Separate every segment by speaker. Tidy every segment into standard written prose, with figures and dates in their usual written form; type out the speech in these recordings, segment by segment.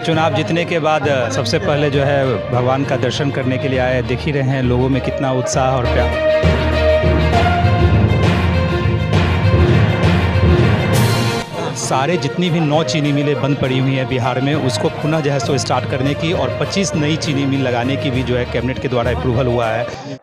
Speaker 1: चुनाव जीतने के बाद सबसे पहले जो है भगवान का दर्शन करने के लिए आए। देख ही रहे हैं लोगों में कितना उत्साह और प्यार। सारे जितनी भी 9 चीनी मिलें बंद पड़ी हुई हैं बिहार में, उसको पुनः जो है सो स्टार्ट करने की और 25 नई चीनी मिल लगाने की भी जो है कैबिनेट के द्वारा अप्रूवल हुआ है।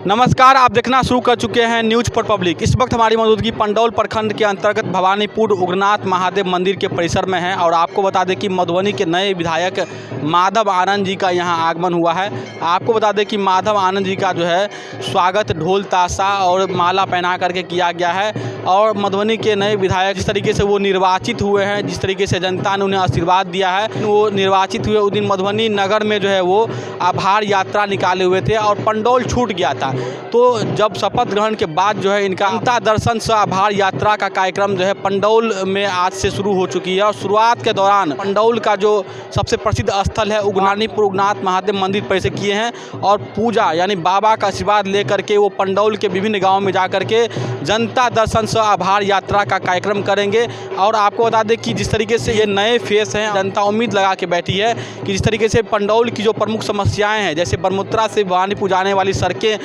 Speaker 2: नमस्कार, आप देखना शुरू कर चुके हैं न्यूज़ फॉर पब्लिक। इस वक्त हमारी मौजूदगी पंडौल प्रखंड के अंतर्गत भवानीपुर उग्रनाथ महादेव मंदिर के परिसर में है और आपको बता दें कि मधुबनी के नए विधायक माधव आनंद जी का यहां आगमन हुआ है। आपको बता दें कि माधव आनंद जी का जो है स्वागत ढोल ताशा और माला पहना करके किया गया है और मधुबनी के नए विधायक जिस तरीके से वो निर्वाचित हुए हैं, जिस तरीके से जनता ने उन्हें आशीर्वाद दिया है, वो निर्वाचित हुए उस दिन मधुबनी नगर में जो है वो आभार यात्रा निकाले हुए थे और पंडौल छूट गया था। तो जब शपथ ग्रहण के बाद जो है इनका जनता दर्शन से आभार यात्रा का कार्यक्रम जो है पंडौल में आज से शुरू हो चुकी है और शुरुआत के दौरान पंडौल का जो सबसे प्रसिद्ध स्थल है उग्रनानीपुर उग्रनाथ महादेव मंदिर पर से किए हैं और पूजा यानी बाबा का आशीर्वाद लेकर के वो पंडौल के विभिन्न गाँव में जा करके जनता दर्शन से आभार यात्रा का कार्यक्रम करेंगे। और आपको बता दें कि जिस तरीके से ये नए फेस हैं, जनता उम्मीद लगा के बैठी है कि जिस तरीके से पंडौल की जो प्रमुख समस्याएं हैं, जैसे बरमुत्रा से भवानीपुर जाने वाली सड़कें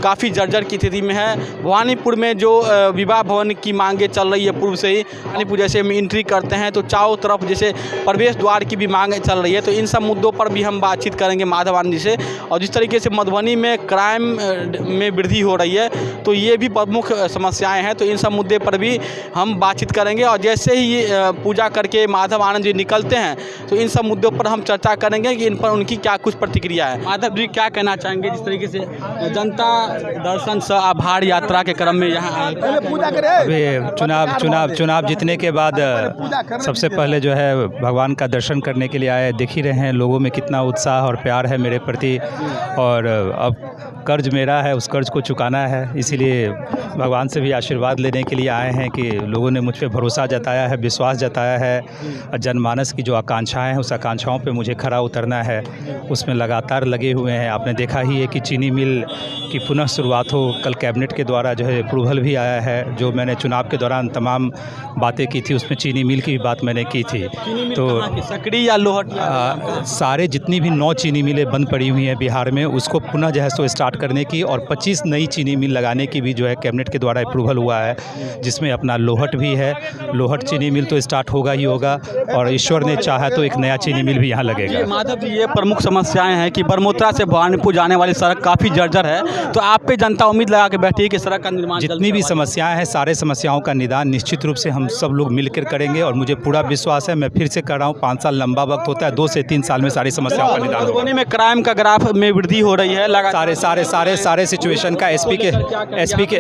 Speaker 2: काफ़ी जर्जर की स्थिति में है, भवानीपुर में जो विवाह भवन की मांगें चल रही है पूर्व से ही, भवानीपुर जैसे हम एंट्री करते हैं तो चारों तरफ जैसे प्रवेश द्वार की भी मांगें चल रही है, तो इन सब मुद्दों पर भी हम बातचीत करेंगे माधव आनंद जी से। और जिस तरीके से मधुबनी में क्राइम में वृद्धि हो रही है तो ये भी प्रमुख समस्याएं हैं, तो इन सब मुद्दे पर भी हम बातचीत करेंगे। और जैसे ही पूजा करके माधव आनंद जी निकलते हैं तो इन सब मुद्दों पर हम चर्चा करेंगे कि इन पर उनकी क्या कुछ प्रतिक्रिया है। माधव जी क्या कहना चाहेंगे जिस तरीके से जनता दर्शन से आभार यात्रा के क्रम में यहाँ
Speaker 1: अभी चुनाव जीतने के बाद सबसे पहले जो है भगवान का दर्शन करने के लिए आए। देख ही रहे हैं लोगों में कितना उत्साह और प्यार है मेरे प्रति और अब कर्ज मेरा है, उस कर्ज को चुकाना है, इसीलिए भगवान से भी आशीर्वाद लेने के लिए आए हैं कि लोगों ने मुझ पे भरोसा जताया है, विश्वास जताया है। जनमानस की जो आकांक्षाएं हैं उस आकांक्षाओं पे मुझे खरा उतरना है, उसमें लगातार लगे हुए हैं। आपने देखा ही है कि चीनी मिल की पुनः शुरुआत हो, कल कैबिनेट के द्वारा जो है अप्रूवल भी आया है। जो मैंने चुनाव के दौरान तमाम बातें की थी उसमें चीनी मिल की भी बात मैंने की थी।
Speaker 2: तो सकड़ी या लोहट
Speaker 1: सारे जितनी भी 9 चीनी मिलें बंद पड़ी हुई हैं बिहार में, उसको पुनः जो है सो स्टार्ट करने की और 25 नई चीनी मिल लगाने की भी जो है कैबिनेट के द्वारा अप्रूवल हुआ है, जिसमें अपना लोहट भी है। लोहट चीनी मिल तो स्टार्ट होगा ही होगा और ईश्वर ने चाहा तो एक नया चीनी मिल भी यहाँ लगेगा।
Speaker 2: माधव जी, ये प्रमुख समस्याएं हैं कि बरमुत्रा से भवानीपुर जाने वाली सड़क काफ़ी जर्जर है, तो आप पे जनता उम्मीद लगा के बैठी है कि सड़क का निर्माण
Speaker 1: जितनी भी समस्याएं हैं सारे समस्याओं का निदान निश्चित रूप से हम सब लोग मिलकर करेंगे और मुझे पूरा विश्वास है। मैं फिर से कर रहा हूँ, 5 साल लंबा वक्त होता है, 2 से 3 साल में सारी समस्याओं का निदान होगा।
Speaker 2: मधुबनी में क्राइम का ग्राफ में वृद्धि हो रही है,
Speaker 1: सारे सिचुएशन का एसपी के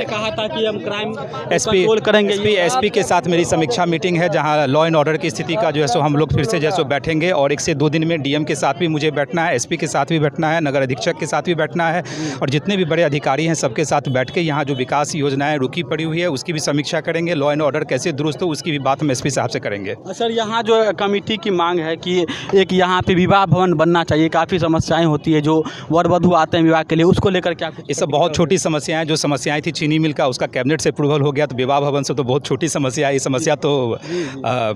Speaker 2: कहा था कि हम क्राइम
Speaker 1: एसपी के साथ मेरी समीक्षा मीटिंग है जहां लॉ एंड ऑर्डर की स्थिति का जो है सो हम लोग फिर से जैसे बैठेंगे और 1 से 2 दिन में डीएम के साथ भी मुझे बैठना है, एसपी के साथ भी बैठना है, नगर अधीक्षक के साथ भी बैठना है और जितने भी बड़े अधिकारी हैं सबके साथ बैठ के यहाँ जो विकास योजनाएं रुकी पड़ी हुई है उसकी भी समीक्षा करेंगे। लॉ एंड ऑर्डर कैसे दुरुस्त हो उसकी भी बात हम एसपी साहब से करेंगे।
Speaker 2: सर, यहाँ जो कमेटी की मांग है कि एक यहाँ पे विवाह भवन बनना चाहिए, काफ़ी समस्याएं होती है, जो वर वधू आते हैं विवाह के लिए, उसको लेकर क्या?
Speaker 1: ये सब बहुत छोटी समस्याएं, जो समस्याएं थी चीनी मिल का उसका कैबिनेट से अप्रूवल हो गया, तो विवाह भवन से तो बहुत छोटी समस्या है। ये समस्या तो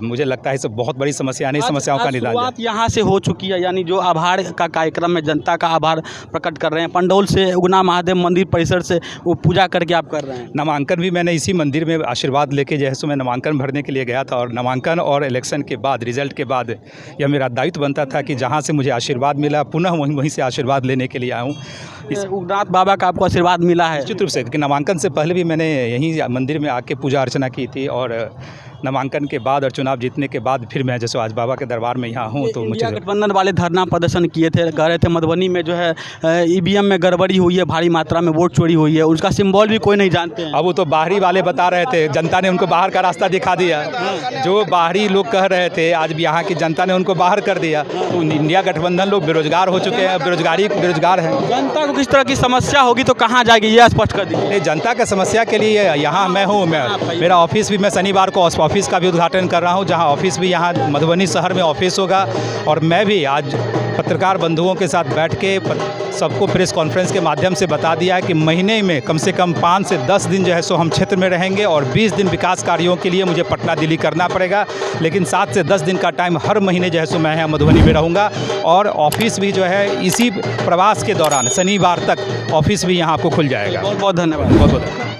Speaker 1: मुझे लगता है सब बहुत बड़ी समस्या नहीं, समस्याओं का निदान
Speaker 2: यहाँ से हो चुकी है, यानी जो आभार का कार्यक्रम में जनता का आभार प्रकट कर रहे हैं। पंडौल से उगना महादेव मंदिर परिसर से वो पूजा करके आप कर रहे हैं।
Speaker 1: नामांकन भी मैंने इसी मंदिर में आशीर्वाद लेके जो है सो मैं नामांकन भरने के लिए गया था और नामांकन और इलेक्शन के बाद रिजल्ट के बाद यह मेरा दायित्व बनता था कि जहाँ से मुझे आशीर्वाद मिला पुनः वहीं से आशीर्वाद लेने के लिए आऊँ।
Speaker 2: इस उग्रनाथ बाबा का आपको आशीर्वाद मिला है?
Speaker 1: निश्चित रूप से, क्योंकि नामांकन से पहले भी मैंने यहीं मंदिर में आके पूजा अर्चना की थी और नामांकन के बाद और चुनाव जीतने के बाद फिर मैं जैसे आज बाबा के दरबार में यहाँ हूँ। तो मुझे
Speaker 2: गठबंधन वाले धरना प्रदर्शन किए थे, कह रहे थे मधुबनी में जो है ईवीएम में गड़बड़ी हुई है, भारी मात्रा में वोट चोरी हुई है, उसका सिंबल भी कोई नहीं जानते हैं।
Speaker 1: अब वो तो बाहरी वाले बता रहे थे, जनता ने उनको बाहर का रास्ता दिखा दिया। जो बाहरी लोग कह रहे थे आज भी यहाँ की जनता ने उनको बाहर कर दिया। तो इंडिया गठबंधन लोग बेरोजगार हो चुके हैं, बेरोजगार हैं।
Speaker 2: जनता को किस तरह की समस्या होगी तो कहाँ जाएगी, ये स्पष्ट कर दीजिए।
Speaker 1: जनता का समस्या के लिए यहाँ मैं हूँ, मेरा ऑफिस भी, मैं शनिवार को ऑफिस का भी उद्घाटन कर रहा हूँ, जहाँ ऑफिस भी यहाँ मधुबनी शहर में ऑफिस होगा। और मैं भी आज पत्रकार बंधुओं के साथ बैठ के सबको प्रेस कॉन्फ्रेंस के माध्यम से बता दिया है कि महीने में कम से कम 5 से 10 दिन जो है सो हम क्षेत्र में रहेंगे और 20 दिन विकास कार्यों के लिए मुझे पटना दिल्ली करना पड़ेगा, लेकिन 7 से 10 दिन का टाइम हर महीने जो है सो मैं यहाँ मधुबनी में रहूँगा। और ऑफिस भी जो है इसी प्रवास के दौरान शनिवार तक ऑफिस भी यहाँ आपको खुल जाएगा।
Speaker 2: बहुत बहुत धन्यवाद।
Speaker 1: बहुत बहुत